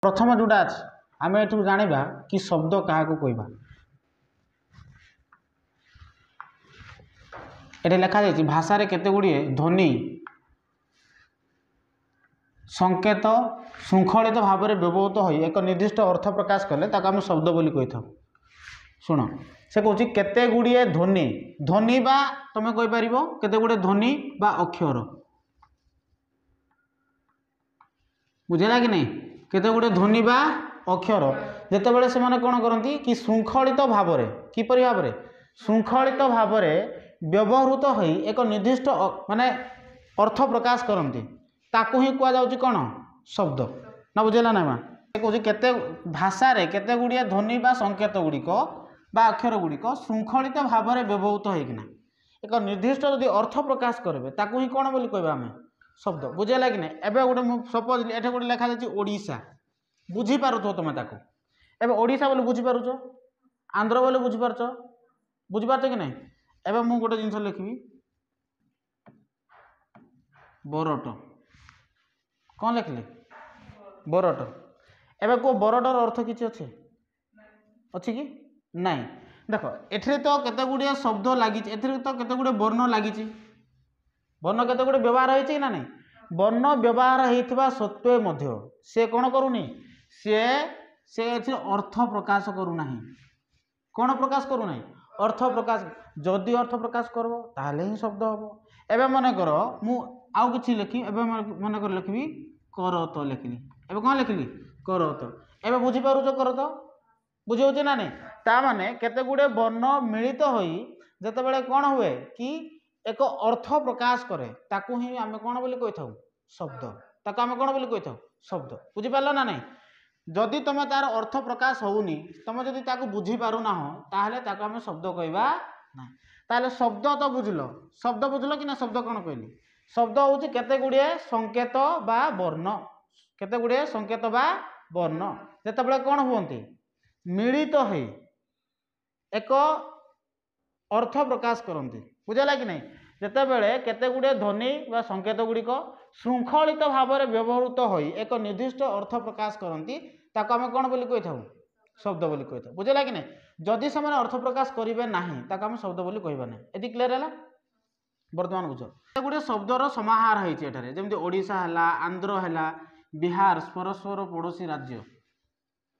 प्रथम जोटा अच्छे आम ये जाना कि शब्द क्या कहवा ये लिखा जाए भाषा केते गुड़िए ध्वनि संकेत श्रृंखलित भाव में व्यवहृत हो एक निर्दिष्ट अर्थ प्रकाश कले आम शब्द बोली कही था। शुण से कौन केते गुड़िए ध्वनि ध्वनि बा तुम कहीपर केते गुड़िए ध्वनि बा अक्षर बुझेगा कि नहीं केते गुड़िए ध्वनि बा अक्षर जितेबाला से कौन करती कि श्रृंखलित भाव में किपरि भाव में श्रृंखलित भाव में व्यवहृत हो एक निर्दिष्ट माने अर्थ प्रकाश करती ताकू ही कहुच्छी कौन शब्द ना बुझेगा ना माँ कौन केते भाषा रे केते गुड़िए ध्वनि बा संकेत गुड़िक बा अक्षर गुड़िक श्रृंखलित भाव में व्यवहृत होना एक निर्दिष्ट यदि अर्थ प्रकाश करेंगे ताकू ही कौन बोली कहबा आम शब्द बुझेगा कि नहीं एवं गोटे सपोज ये गोटे लिखा जाए ओडिशा बुझीपार तुम ताकू एवं ओडिशा बोली बुझीपार आंध्र बोली बुझीपार बुझीपार कि नहीं एवं मु गोटे जिनस लिखी बरट कौन लिखली बरट एवं को बरटर अर्थ किसी अच्छी कि नाई देख एठरे तो केते गुड़िए शब्द लगी तो केते गुड़िए वर्ण लगी वर्ण केते गुड़िए व्यवहार होती ना नहीं वर्ण व्यवहार होता सत्वे मध्य से कौन करूनी से अर्थ प्रकाश करूना कौन प्रकाश करूना अर्थ प्रकाश जदि अर्थ प्रकाश करब ताहले ही शब्द हम एवं मनकर मु आउ किछि लिखी एवं मनकर लिखी करत लिखली एवं कौन लिखली करत एवं बुझीपारुच करत बुझे ना नहीं ता माने केते गुड़े वर्ण मिलित होई जेतेबेले कौन हुए कि एक अर्थ प्रकाश करे ताकू ही आम कौन बोली कही था शब्द ताकू आम कौन बोली कही था शब्द बुझीपार ना नहीं जदि तुम तार अर्थ प्रकाश होनी तुम जदि ताकू बुझी पारु ना हो ताहले ताकू आम शब्द कहवा ना ताहले शब्द तो बुझल कि ना शब्द कौन कहली शब्द हूँ केते गुड़िए संकेत बा वर्ण केते गुड़िए संकेत बा वर्ण जेतेबेले कौन हुंती मिलित हो एक अर्थ प्रकाश करती बुझेगा कि नहीं जितेबले केते गुड़िए ध्वनि बा संकेत गुड़िक श्रृंखलित भाव में व्यवहृत हो एक निर्दिष्ट अर्थ प्रकाश करती ताको आम कौन बोली कही था शब्द बोली कही था बुझेगा कि नहीं जदि से अर्थ प्रकाश करेंगे ना ताको आम शब्द बोली कहबा ना ये क्लियर है बर्तमान बुझ गोटे शब्दर समाहार होती जमी ओडिशा है आंध्र है बिहार परस्पर पड़ोशी राज्य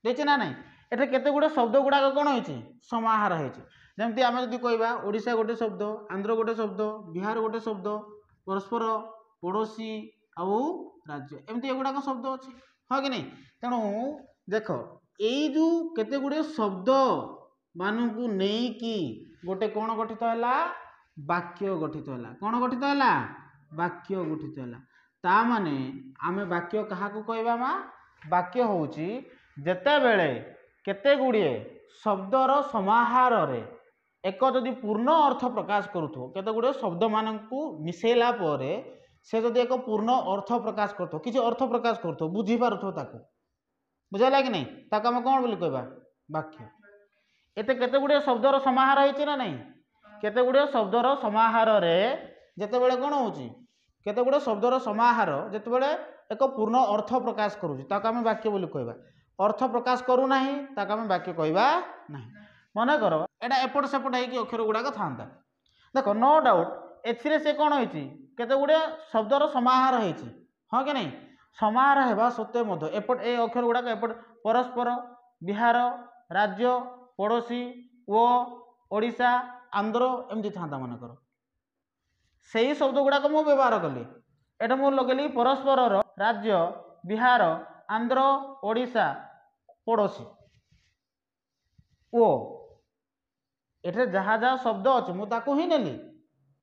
देखिए ना नहीं ये केते गुड़े शब्द गुड़ाक कौन होती समाहार होती जमती आम जब कहवा ओडिशा गोटे शब्द आंध्र गोटे शब्द बिहार गोटे शब्द परस्पर पड़ोशी आउ राज्य एमती एगुड़ाक शब्द अच्छे हाँ कि नहीं तेणु देख यही जो केते गुड़े शब्द मानू नहीं गोटे कौन गठित है वाक्य गठित है कौन गठित है वाक्य गठित है ता माने आमे वाक्य क्या कहवा माँ वाक्य हूँ जेतेबेले केते गुड़िए शब्दर समाहार रे एक जदि पूर्ण अर्थ प्रकाश करूथो केते गुड़े शब्द मानकू मिसेला परे से जदि एक पूर्ण अर्थ प्रकाश करथो किछि अर्थ प्रकाश करथो बुझी पारुथो ताको बुझाला कि नहीं ताको हम कौन बोली कहबा वाक्य एते केते गुड़े शब्दर समाहार होइछि ना नहीं केते गुड़े शब्दर समाहार रे जेतेबेले कौन होउछि केते गुड़े शब्दर समाहार जेतेबेले एक पूर्ण अर्थ प्रकाश करूछि ताको हम वाक्य बोली कहबा अर्थ प्रकाश करू नाही ताको हम वाक्य कहबा नाही मन कर एटा एपट सेपट है अक्षर गुड़ाक था देख नो डाउट एथिरे से कौन होती केते गुड़े शब्दर समाहार होती हाँ कि नहीं समाहार होगा सत्वे मध्य एपट ए अक्षर गुड़ाक एपट परस्पर बिहार राज्य पड़ोशी ओ ओडिशा आंध्र एमती था मनकर से ही शब्द गुड़ाक मु व्यवहार कली एटा मु लगेली परस्पर राज्य बिहार आंध्र ओडिशा पड़ोशी ओ एठे जहाँ जहाँ शब्द अच्छे मुझे ही नेली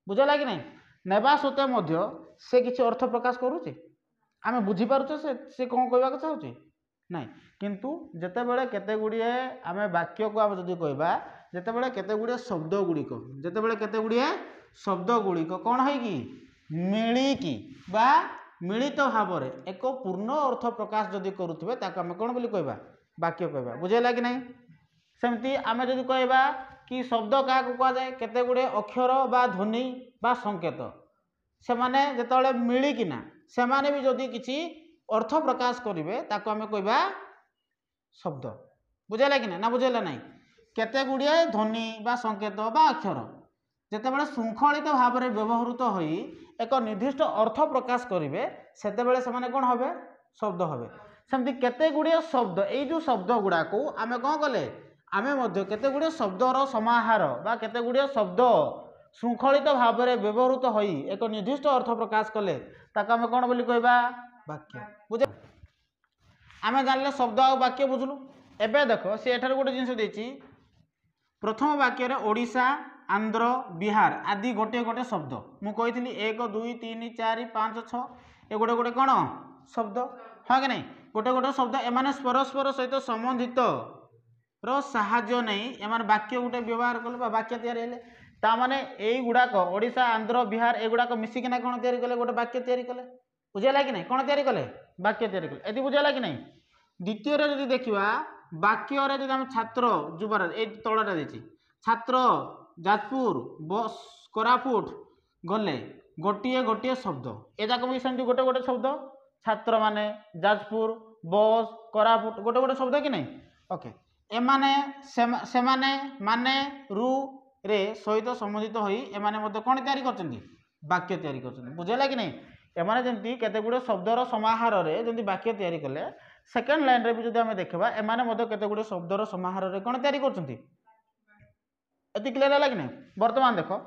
बुझेगा कि नहीं नेबा सत्वे मध्य से किसी अर्थ प्रकाश करुचे आम बुझीपारे से कौन कहवाक चाहूँ ना किंतु जेतेबेले केते गुड़िए आम वाक्य को आम जदि कहबा जेतेबेले केते गुड़िए शब्द गुड़िक जेतेबेले केते गुड़िए शब्द गुड़िक कौन है कि मिलिकी बा मिलित भाव में एक पूर्ण अर्थ प्रकाश जदि करुवे ताको आम कौन बोली कहबा वाक्य कहबा बुझेगा कि नहीं सेमती आम जदि कहबा कि शब्द क्या कहुए केते गुड़े अक्षर बा ध्वनि बा संकेत से माने जेतेबेले मिलिकिना से माने भी जदि किसी अर्थ प्रकाश करेंगे ताको आम कहबा शब्द बुझेगा कि ना बुझेगा ना केते गुड़िए ध्वनि बा संकेत बा अक्षर जितेबाला श्रृंखलित भाव में व्यवहृत हो एक निर्दिष्ट अर्थ प्रकाश करेंगे सेतेबेले से कौन हे शब्द हे सेमती केते गुड़िए शब्द ये जो शब्द गुड़ाक आम कौन कले आम केते गुड़िए शब्दर समाहार बा केते गुड़िए शब्द श्रृंखलित भाव में व्यवहृत हो एक निर्दिष्ट अर्थ प्रकाश कले ताको आम कौन बोली कहबा वाक्य बुझे आम जानले शब्द आ वाक्य बुझलु एबे देखो सी एठार गोटे जिनस देछि प्रथम वाक्य रे ओडिशा आंध्र बिहार आदि गोटे गोटे शब्द मु कही 1 2 3 4 5 6 ए गोटे गोटे कौन शब्द हाँ कि नहीं गोटे गोटे शब्द एमाने परस्पर सहित संबंधित रो साहाय्य नहीं एमाने वाक्य गोटे व्यवहार कले वाक्य तैयारी हेले तामाने एई गुडाक ओडिशा आंध्र बिहार ए गुडाक मिसिकिना कौन तैयारी कले गोटे वाक्य तैयारी कले बुझेला कि नहीं कौन तैयारी कले वाक्य तैयारी कले एति बुझेला कि नहीं द्वितीय रे जदि देखिबा वाक्य रे जदि हम छात्र जुबर ए तळटा देछि छात्र जाजपुर बस कोरापुट गले गोटे गोटे शब्द ए जाक भी सेमती गोटे गोटे शब्द छात्र माने जाजपुर बस कोरापुट गोटे गोटे शब्द कि नहीं ओके एमाने सेमाने माने रु रे सहित संबंधित होई एमाने मते कोन तयारी करछन्ती वाक्य तयारी करछन्ती बुझेला कि नहीं एमाने जेंती केते गुडे शब्दर समाहार रे जेंती वाक्य तयारी कले सेकंड लाइन रे भी जदि हमें देखबा एमाने मते केते गुडे शब्दर समाहार रे कोन तयारी करछन्ती एति क्लियर है कि नहीं वर्तमान देखो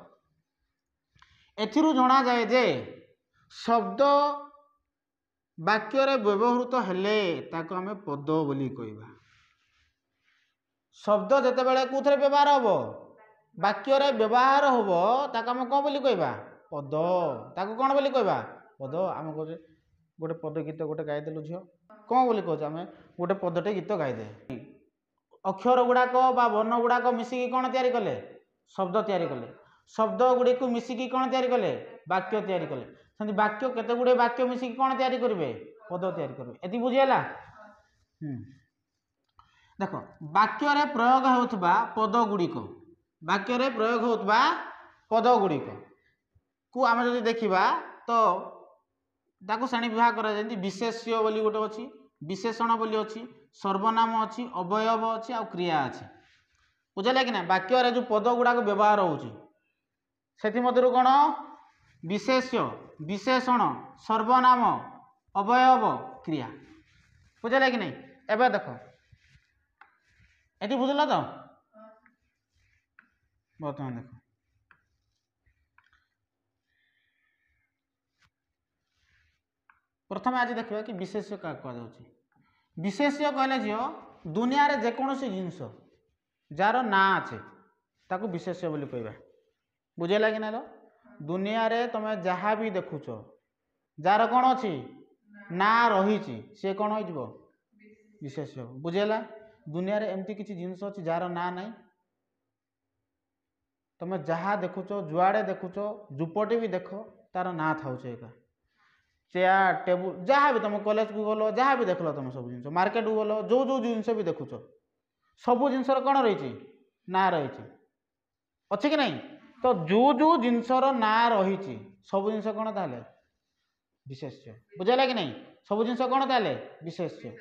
एथिरु जना जाए जे शब्द वाक्य रे व्यवहृत हेले ताको हमें पद बोली कहबा शब्द जते बेले कुथरे व्यवहार होबो वाक्य रे व्यवहार होबो ताको हम कोन बोली कहबा पद ताको कोन बोली कहबा पद हम कहजे गोटे पद गीत गोटे गाई देलु झियो कोन बोली कहजे हम गोटे पदटे गीत गाई दे अक्षर गुड़ाक बा वर्ण गुड़ाक मिसिकी कौन तैयारी कले शब्द तैयारी कले शब्द गुड़ी को मिसिकी कौन तैयारी कले वाक्य तैयारी कले सेमती वाक्य केते गुड़े वाक्य मिसिकी कौन तैयारी करिवे पद तैयारी करिवे एति बुझियला देखो वाक्य रे प्रयोग होतबा पद गुड़िक वाक्य रे प्रयोग होतबा पद गुड़िक को आमे जदि देखिबा तो ताको श्रेणी विभाग करा जेंती विशेष्य बोली गोटे अछि विशेषण बोली अछि सर्वनाम अच्छी अवयव अच्छी आ क्रिया अच्छी बुझे कि ना वाक्य रे जो पद गुड़ाक व्यवहार होची सेथि मध्यरु कोन विशेष्य विशेषण सर्वनाम अवयव क्रिया बुझे कि नहीं एबे देखो एति बुझला तो बर्तमान देखो प्रथम आज देखिबा कि विशेष्य का कह जाउची विशेष्य कहले झियो दुनिया रे जेकोसी जिनस जार ना अच्छे ताकू विशेष्य बोली कहबा बुझेला कि ना लो दुनिया रे तमे जहाँ भी देखुच जार कौन अच्छी ना रही सी कौन हो विशेष्य बुझेला दुनिया रे एमती किसी जिनस अच्छी जार ना नहीं तमे जहाँ देखुच जुआड़े देखुच जुपटे भी देख तार ना था चेयर टेबुल जहाँ भी तुम कॉलेज को गल जहाँ भी देख लो तुम सब जिन मार्केट को गल जो जो जिनस भी देखुच सब जिनस कौन रही ना रही अच्छे कि नहीं तो जो जो जिनसर ना रही सब जिनस कौन ताले विशेष्य बुझेला कि नहीं सब जिनस कौन ताले विशेष्य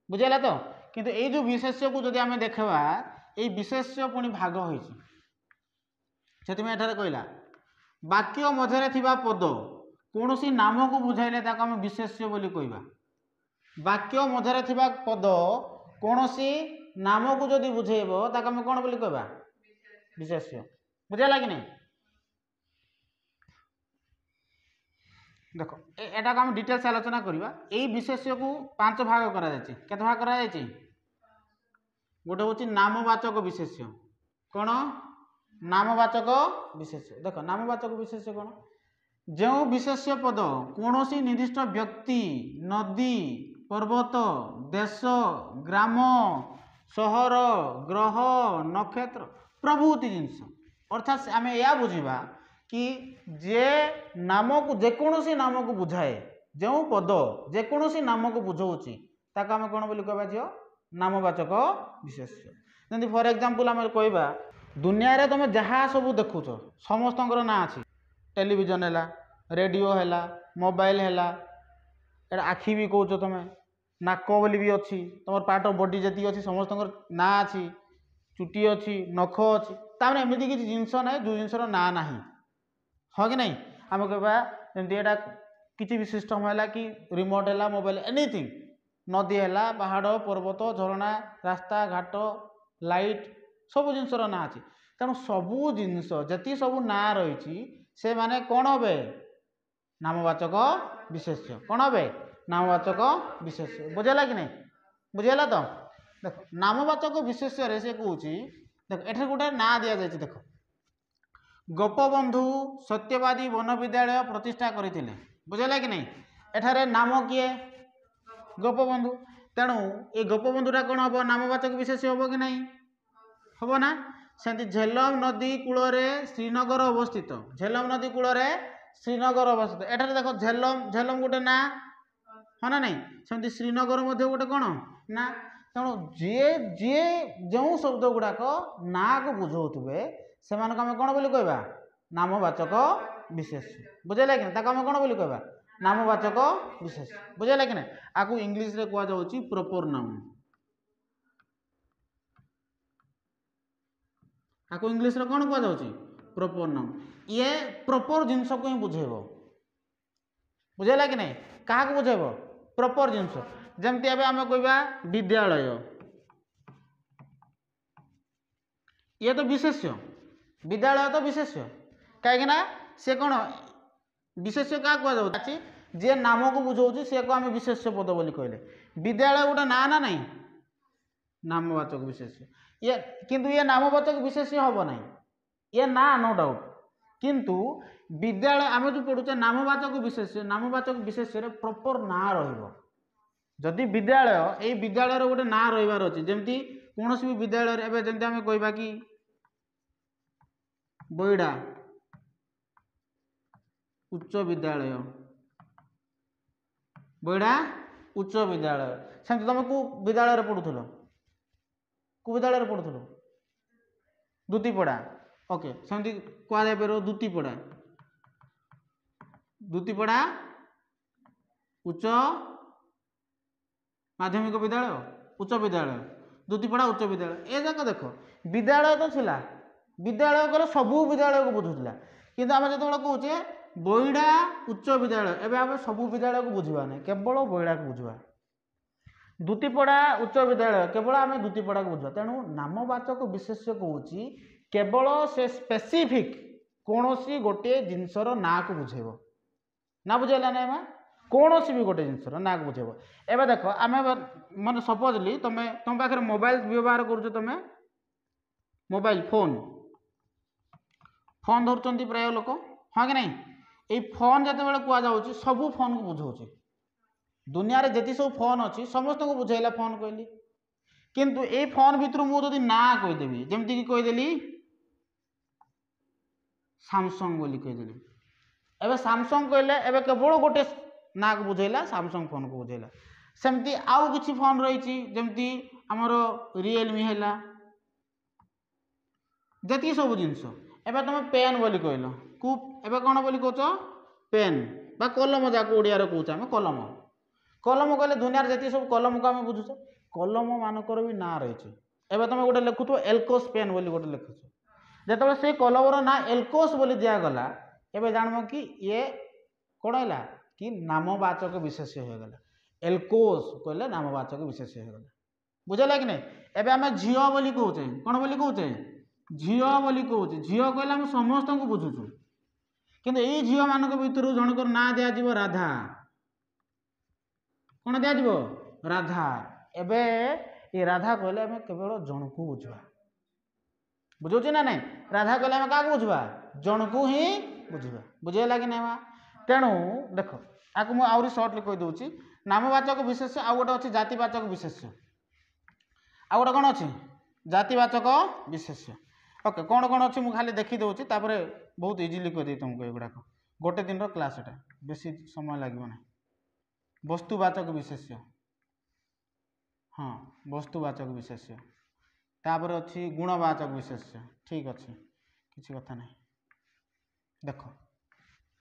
बुझेला तो किंतु ये जो विशेष्य को जदि आम देखा ये विशेष्य पुणी भाग होती कहला वाक्य मध्य थिबा पद कौन सी नाम को बुझाइले ताको आम विशेष्य बोली कहबा वाक्य मध्य थिबा पद कौन सी नाम को जदि बुझेइबो ताको आम कौन बोली कहबा विशेष्य बुझेला कि नहीं देखो एटा को हम डिटेल्स आलोचना करबा एई विशेष्य को 5 भाग करा जायछि केते भाग करा जायछि गोटे होछि नामवाचक विशेष्य कौन नामवाचक विशेष्य देखो नामवाचक विशेष्य कौन जो विशेष्य पद कौन सी निर्दिष्ट व्यक्ति नदी पर्वत देश ग्राम सहर ग्रह नक्षत्र प्रभृति जिनस अर्थात आम या बुझा कि जे नाम को जेकोसी नाम को बुझाए जो पद जेकोसी नाम को बुझाऊँगी ताको आम कौन बोली कहबा झियो नामवाचक विशेष्य जमी फॉर एग्जांपल आम कहबा दुनिया रे तुम जहाँ सब देखुच समस्त ना अच्छी टेलीविजन है रेडियो है मोबाइल है आखि भी कौच तुम नाक बोली भी अच्छी तुम पार्ट ऑफ बॉडी जी अच्छी समस्त ना अच्छी चुटी अच्छी नख अच्छी तामें एमती किसी जिनस ना जो जिनसर ना ना हाँ कि नहीं आम कहती यहाँ किसी भी सिस्टम है कि रिमोट है मोबाइल एनीथिंग नदी है पहाड़ पर्वत झरणा रास्ता घाट लाइट सब जिनसर ना अच्छी तेणु सबू जिनस जी सब ना रही से माने कौन हे नामवाचक विशेष्य कौन हे नामवाचक विशेष्य बुझेगा कि नहीं बुझेगा तो देख नामवाचक विशेष्य से कौच देख एठ गोटे ना दि जाए देख गोपबंधु सत्यवादी वन विद्यालय प्रतिष्ठा करते बुझेगा कि नहीं एठारे नाम किए गोपबंधु तेणु ये गोपबंधुटा कौन हम नामवाचक विशेष्य हम कि नहीं हम ना सेमती झेलम नदी कूल श्रीनगर अवस्थित झेलम नदी कूल श्रीनगर अवस्थित एठारे देख झेलम झेलम गोटे ना हाँ ना नहीं सेमती श्रीनगर गोटे कौन ना तेणु जी जी जो शब्द गुड़ाक ना को बुझाऊे से आम कौन बोली कहवा नामवाचक विशेष्य बुझेगा कि नहीं आम कौन बोली कहवा नामवाचक विशेष्य बुझेगा कि नहीं आपको इंग्लीश रे कह जाउची प्रॉपर नाउन आपको इंग्लीश रे कौन कह जाउची प्रॉपर नाउन ये प्रॉपर जिनस को ही बुझेब बुझेगा कि नहीं क्या बुझेब प्रॉपर जिनस जमती आम कहवा विद्यालय ये तो विशेष्य विद्यालय तो विशेष्य कहीं सी कौन विशेष्य क्या कहुच्छी जे नाम को बुझाऊँ सी को आम विशेष्य पद बोली कहले विद्यालय गोटे ना ना नहीं नामवाचक विशेष्य ये किंतु ये नामवाचक विशेष्य हम ना ये ना नो डाउट किंतु विद्यालय आम जो पढ़ुचे नामवाचक विशेष्य प्रॉपर ना रही विद्यालय ये विद्यालय गोटे ना रही अच्छी जमती कौन भी विद्यालय एवं जमी आम कहवा कि बैड़ा उच्च विद्यालय बैड़ा उच्च विद्यालय सेमती तुम को विद्यालय पढ़ुल को विद्यालय पढ़ुल दुतीपड़ा ओके सेमती कह दुतीपड़ा दुतीपड़ा उच्च माध्यमिक विद्यालय उच्च विद्यालय दुतीपड़ा उच्च विद्यालय ये जाक देख विद्यालय तो थिला विद्यालय कले सबू विद्यालय को बुझुला किंतु आम जो कहे बैड़ा उच्च विद्यालय एवं आम सबू विद्यालय को बुझा ना केवल बैड़ा को बुझा दुतीपड़ा उच्च विद्यालय केवल आम दुतीपड़ा को बुझा तेणु नामवाचक विशेष्य कौच केवल से स्पेसिफिक कौन सी गोटे जिनसर ना को बुझेब ना बुझेगा ना आम कौन सी भी गोटे जिनसर ना को बुझेब एवं देख आम माने सपोजली तुम तुम पाखे मोबाइल व्यवहार कर तुम मोबाइल फोन फोन धरुंच प्राय लोक हाँ कि नहीं ये फोन जिते बड़े कहुच्छी सबू फोन को बुझाऊँ दुनिया रे जी सब फोन अच्छी समस्त को बुझेगा फोन कहली किंतु ये फोन भितर मुझे ना कहीदेवी जमती कि कहीदेली सैमसंग बोली कहीदेली एवं सैमसंग कहले एवं केवल गोटे ना को बुझेला सैमसंग फोन को बुझेला सेमती आउ किछि फोन रही जमती आमर रियलमी है जी सब जिनस एवं तुम पेन बोली कहल कु एवं कौन बोली कौच पेन बा कलम जहाँ ओडिया कौच आम कलम कलम कहले दुनिया जी सब कलम को आम बुझुचे कलम मानकर भी ना रही एवं तुम गोटे लिखुव एल्कोस पेन बोली गोटे लिखुच जो से कलमर ना एल्कोस बोली दिगला एवं जानव कि ये कौन है कि नामवाचक विशेष्य होगला एल्कोस कहले नामवाचक विशेष्य होगला बुझेगा कि नहीं एवं आम झील बोली कौचे कौन बोली कौचे झील बोली कौचे झील कहले आम समस्त को बुझुचु किंतु यही झील मान भर जनकर ना दिज्व राधा कौन दिज्व राधा एवं ये राधा कहले आम केवल जन को बुझा बुझे ना नहीं राधा कहले आम क्या बुझा जन को ही बुझा बुझेगा कि नहीं तेणु देख आपको मुझे आहरी सर्टली कहीदे नामवाचक विशेष्य आउ गोटे अच्छी जातिवाचक विशेष्य आउ गोटे कौन अच्छी जातिवाचक विशेष्य ओके कौन कौन अच्छी मुझे खाली देखी दूसरी बहुत इजिली कहीदे तुमको एगुड़ाक गोटे दिन क्लास एटा बेसी समय लगे ना वस्तुवाचक विशेष्य हाँ वस्तुवाचक विशेष्य तापर अच्छी गुणवाचक विशेष्य ठीक अच्छे किसी कथा नहीं देख